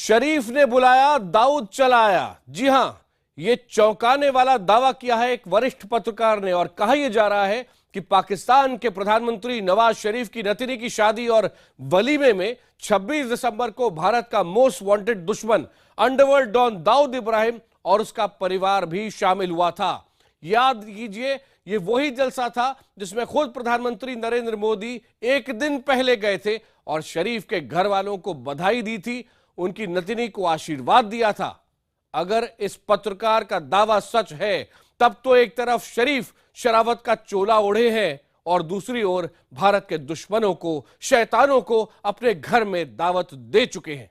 शरीफ ने बुलाया, दाऊद चला आया। जी हां, ये चौंकाने वाला दावा किया है एक वरिष्ठ पत्रकार ने और कहा यह जा रहा है कि पाकिस्तान के प्रधानमंत्री नवाज शरीफ की नतीनी की शादी और वलीमे में 26 दिसंबर को भारत का मोस्ट वांटेड दुश्मन अंडरवर्ल्ड डॉन दाऊद इब्राहिम और उसका परिवार भी शामिल हुआ था। याद कीजिए, ये वही जलसा था जिसमें खुद प्रधानमंत्री नरेंद्र मोदी एक दिन पहले गए थे और शरीफ के घर वालों को बधाई दी थी, उनकी नतीनी को आशीर्वाद दिया था। अगर इस पत्रकार का दावा सच है, तब तो एक तरफ शरीफ शरावत का चोला ओढ़े हैं और दूसरी ओर भारत के दुश्मनों को, शैतानों को अपने घर में दावत दे चुके हैं।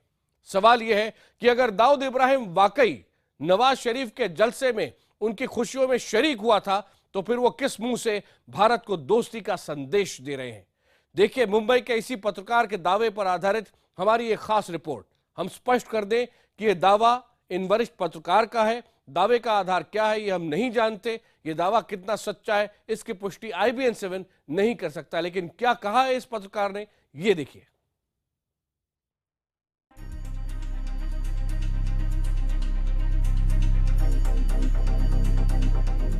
सवाल यह है कि अगर दाऊद इब्राहिम वाकई नवाज शरीफ के जलसे में, उनकी खुशियों में शरीक हुआ था, तो फिर वो किस मुंह से भारत को दोस्ती का संदेश दे रहे हैं? देखिए, मुंबई के इसी पत्रकार के दावे पर आधारित हमारी एक खास रिपोर्ट। हम स्पष्ट कर दें कि यह दावा इन वरिष्ठ पत्रकार का है। दावे का आधार क्या है ये हम नहीं जानते, ये दावा कितना सच्चा है इसकी पुष्टि IBN 7 नहीं कर सकता, लेकिन क्या कहा है इस पत्रकार ने, ये देखिए।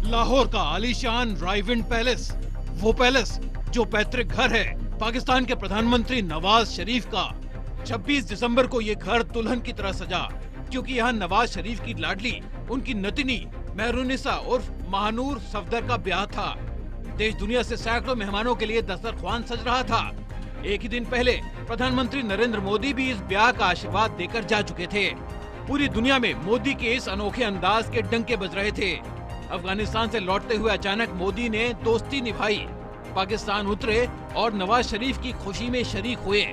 लाहौर का आलीशान रायविंड पैलेस, वो पैलेस जो पैतृक घर है पाकिस्तान के प्रधानमंत्री नवाज शरीफ का। 26 दिसंबर को ये घर दुल्हन की तरह सजा, क्योंकि यहाँ नवाज शरीफ की लाडली, उनकी नतिनी मेहरुनिसा उर्फ महानूर सफदर का ब्याह था। देश दुनिया से सैकड़ों मेहमानों के लिए दस्तरख्वान सज रहा था। एक ही दिन पहले प्रधानमंत्री नरेंद्र मोदी भी इस ब्याह का आशीर्वाद देकर जा चुके थे। पूरी दुनिया में मोदी के इस अनोखे अंदाज के डंके बज रहे थे। अफगानिस्तान से लौटते हुए अचानक मोदी ने दोस्ती निभाई, पाकिस्तान उतरे और नवाज शरीफ की खुशी में शरीक हुए,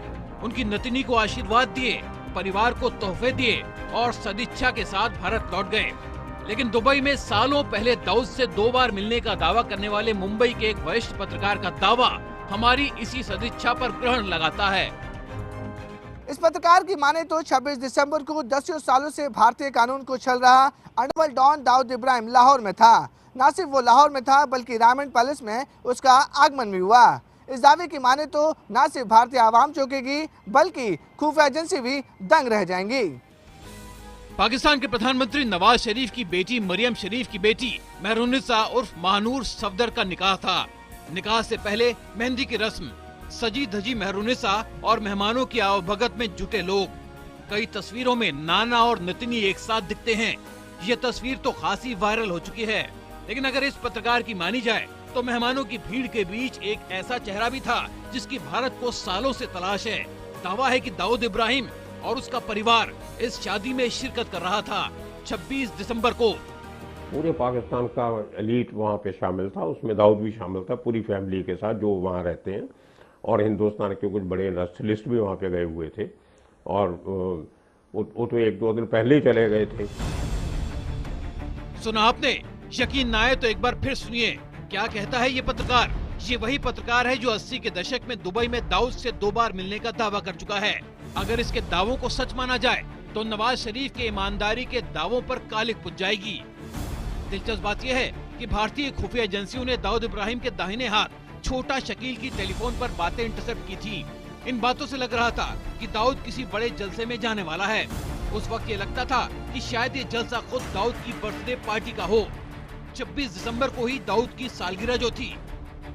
उनकी नतिनी को आशीर्वाद दिए, परिवार को तोहफे दिए और सदिच्छा के साथ भारत लौट गए। लेकिन दुबई में सालों पहले दाऊद से 2 बार मिलने का दावा करने वाले मुंबई के एक वरिष्ठ पत्रकार का दावा हमारी इसी सदिच्छा पर ग्रहण लगाता है। इस पत्रकार की माने तो 26 दिसंबर को 10 सालों से भारतीय कानून को छल रहा अंडरवर्ल्ड डॉन दाऊद इब्राहिम लाहौर में था। न सिर्फ वो लाहौर में था, बल्कि रायमंड पैलेस में उसका आगमन भी हुआ। इस दावे की माने तो न सिर्फ भारतीय आवाम चौंकेगी, बल्कि खुफिया एजेंसी भी दंग रह जाएंगी। पाकिस्तान के प्रधानमंत्री नवाज शरीफ की बेटी मरियम शरीफ की बेटी मेहरुनिसा उर्फ महानूर सफदर का निकाह था। निकाह से पहले मेहंदी की रस्म, सजी धजी मेहरुनिसा और मेहमानों की आवभगत में जुटे लोग। कई तस्वीरों में नाना और नतिनी एक साथ दिखते हैं। ये तस्वीर तो खासी वायरल हो चुकी है, लेकिन अगर इस पत्रकार की मानी जाए तो मेहमानों की भीड़ के बीच एक ऐसा चेहरा भी था जिसकी भारत को सालों से तलाश है। दावा है कि दाऊद इब्राहिम और उसका परिवार इस शादी में शिरकत कर रहा था 26 दिसंबर को। पूरे पाकिस्तान का एलीट वहाँ पे शामिल था, उसमें दाऊद भी शामिल था, पूरी फैमिली के साथ जो वहाँ रहते हैं, और हिंदुस्तान के कुछ बड़े इंडस्ट्रियलिस्ट भी वहाँ पे गए हुए थे, और वो तो 1-2 दिन पहले ही चले गए थे। सुना आपने? यकीन न आए तो एक बार फिर सुनिए क्या कहता है ये पत्रकार। ये वही पत्रकार है जो 80 के दशक में दुबई में दाऊद से 2 बार मिलने का दावा कर चुका है। अगर इसके दावों को सच माना जाए तो नवाज शरीफ के ईमानदारी के दावों पर कालिक पुज जाएगी। दिलचस्प बात यह है कि भारतीय खुफिया एजेंसियों ने दाऊद इब्राहिम के दाहिने हाथ छोटा शकील की टेलीफोन पर बातें इंटरसेप्ट की थी। इन बातों से लग रहा था कि दाऊद किसी बड़े जलसे में जाने वाला है। उस वक्त ये लगता था कि शायद ये जलसा खुद दाऊद की बर्थडे पार्टी का हो। 26 दिसंबर को ही दाऊद की सालगिरह जो थी,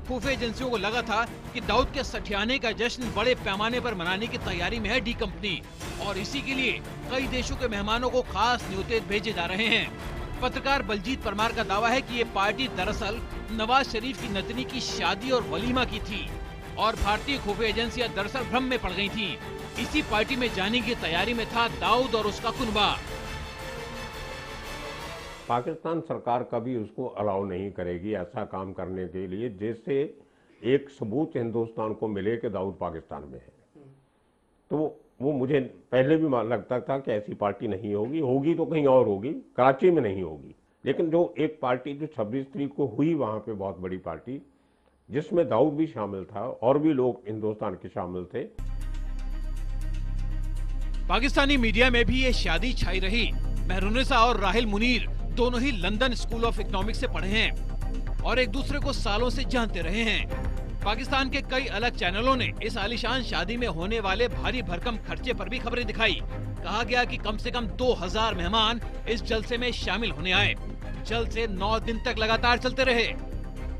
खुफिया एजेंसियों को लगा था कि दाऊद के सठियाने का जश्न बड़े पैमाने पर मनाने की तैयारी में है डी कंपनी, और इसी के लिए कई देशों के मेहमानों को खास न्योते भेजे जा रहे हैं। पत्रकार बलजीत परमार का दावा है कि ये पार्टी दरअसल नवाज शरीफ की नतनी की शादी और वलीमा की थी, और भारतीय खुफिया एजेंसियां दरअसल भ्रम में पड़ गई थी। इसी पार्टी में जाने की तैयारी में था दाऊद और उसका कुनबा। पाकिस्तान सरकार कभी उसको अलाउ नहीं करेगी ऐसा काम करने के लिए, जैसे एक सबूत हिंदुस्तान को मिले कि दाऊद पाकिस्तान में है। तो वो मुझे पहले भी लगता था कि ऐसी पार्टी नहीं होगी, होगी तो कहीं और होगी, कराची में नहीं होगी। लेकिन जो एक पार्टी जो 26 तारीख को हुई वहाँ पे, बहुत बड़ी पार्टी, जिसमें दाऊद भी शामिल था और भी लोग हिंदुस्तान के शामिल थे। पाकिस्तानी मीडिया में भी ये शादी छाई रही। मेहरुनिसा और राहिल मुनीर दोनों ही लंदन स्कूल ऑफ इकोनॉमिक्स से पढ़े हैं और एक दूसरे को सालों से जानते रहे हैं। पाकिस्तान के कई अलग चैनलों ने इस आलीशान शादी में होने वाले भारी भरकम खर्चे पर भी खबरें दिखाई। कहा गया कि कम से कम 2000 मेहमान इस जलसे में शामिल होने आए। जलसे 9 दिन तक लगातार चलते रहे।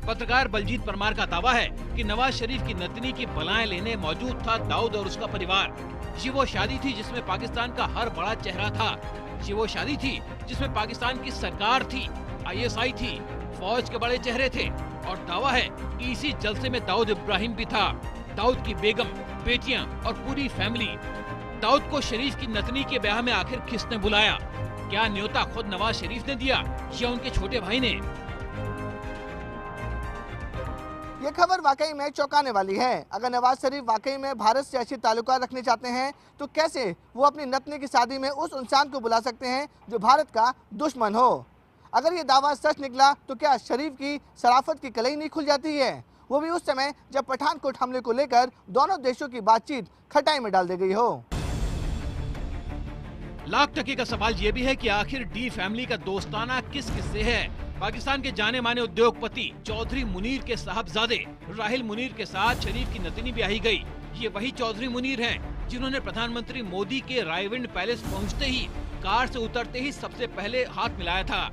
पत्रकार बलजीत परमार का दावा है कि नवाज शरीफ की नतनी की बलाएं लेने मौजूद था दाऊद और उसका परिवार। ये वो शादी थी जिसमें पाकिस्तान का हर बड़ा चेहरा था। ये वो शादी थी जिसमें पाकिस्तान की सरकार थी, ISI थी, फौज के बड़े चेहरे थे। और दावा है कि इसी जलसे में दाऊद इब्राहिम भी था, दाऊद की बेगम, बेटियां और पूरी फैमिली। दाऊद को शरीफ की नतनी के ब्याह में आखिर किसने बुलाया? क्या न्योता खुद नवाज शरीफ ने दिया या उनके छोटे भाई ने? ये खबर वाकई में चौंकाने वाली है। अगर नवाज शरीफ वाकई में भारत से अच्छे ताल्लुकात रखने चाहते हैं तो कैसे वो अपनी नतनी की शादी में उस इंसान को बुला सकते हैं जो भारत का दुश्मन हो? अगर ये दावा सच निकला तो क्या शरीफ की शराफत की कलई नहीं खुल जाती है? वो भी उस समय जब पठानकोट हमले को लेकर दोनों देशों की बातचीत खटाई में डाल दी गई हो। लाख टके का सवाल ये भी है कि आखिर डी फैमिली का दोस्ताना किस किससे है? पाकिस्तान के जाने माने उद्योगपति चौधरी मुनीर के साहबजादे राहिल मुनीर के साथ शरीफ की नतनी ब्याही गई। ये वही चौधरी मुनीर हैं जिन्होंने प्रधानमंत्री मोदी के रायविंड पैलेस पहुंचते ही कार से उतरते ही सबसे पहले हाथ मिलाया था।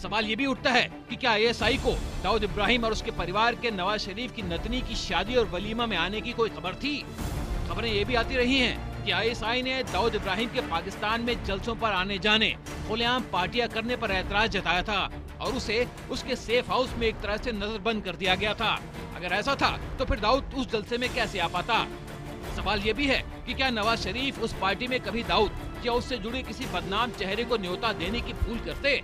सवाल ये भी उठता है कि क्या ISI को दाऊद इब्राहिम और उसके परिवार के नवाज शरीफ की नतनी की शादी और वलीमा में आने की कोई खबर थी? खबरें ये भी आती रही हैं कि ISI ने दाऊद इब्राहिम के पाकिस्तान में जलसों पर आने जाने, खुलेआम पार्टियां करने पर ऐतराज जताया था और उसे उसके सेफ हाउस में एक तरह से नजरबंद कर दिया गया था। अगर ऐसा था तो फिर दाऊद उस जलसे में कैसे आ पाता? सवाल ये भी है कि क्या नवाज शरीफ उस पार्टी में कभी दाऊद या उससे जुड़े किसी बदनाम चेहरे को न्योता देने की भूल करते?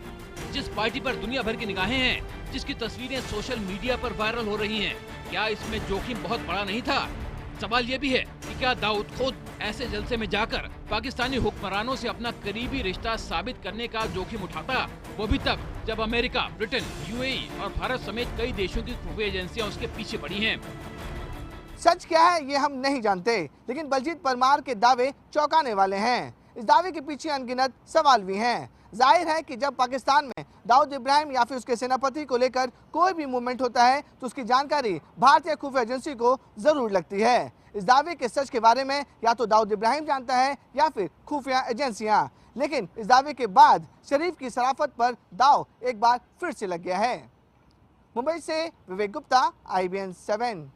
जिस पार्टी पर दुनिया भर की निगाहें हैं, जिसकी तस्वीरें सोशल मीडिया पर वायरल हो रही हैं, क्या इसमें जोखिम बहुत बड़ा नहीं था? सवाल ये भी है कि क्या दाऊद खुद ऐसे जलसे में जाकर पाकिस्तानी हुक्मरानों से अपना करीबी रिश्ता साबित करने का जोखिम उठाता, वो भी तब जब अमेरिका, ब्रिटेन, UAE और भारत समेत कई देशों की खुफिया एजेंसियां उसके पीछे पड़ी हैं। सच क्या है ये हम नहीं जानते, लेकिन बलजीत परमार के दावे चौंकाने वाले हैं। इस दावे के पीछे अनगिनत सवाल भी हैं। जाहिर है कि जब पाकिस्तान में दाऊद इब्राहिम या फिर उसके सेनापति को लेकर कोई भी मूवमेंट होता है तो उसकी जानकारी भारतीय खुफिया एजेंसी को जरूर लगती है। इस दावे के सच के बारे में या तो दाऊद इब्राहिम जानता है या फिर खुफिया एजेंसियां। लेकिन इस दावे के बाद शरीफ की शराफत पर दाव एक बार फिर से लग गया है। मुंबई से विवेक गुप्ता, IBN 7।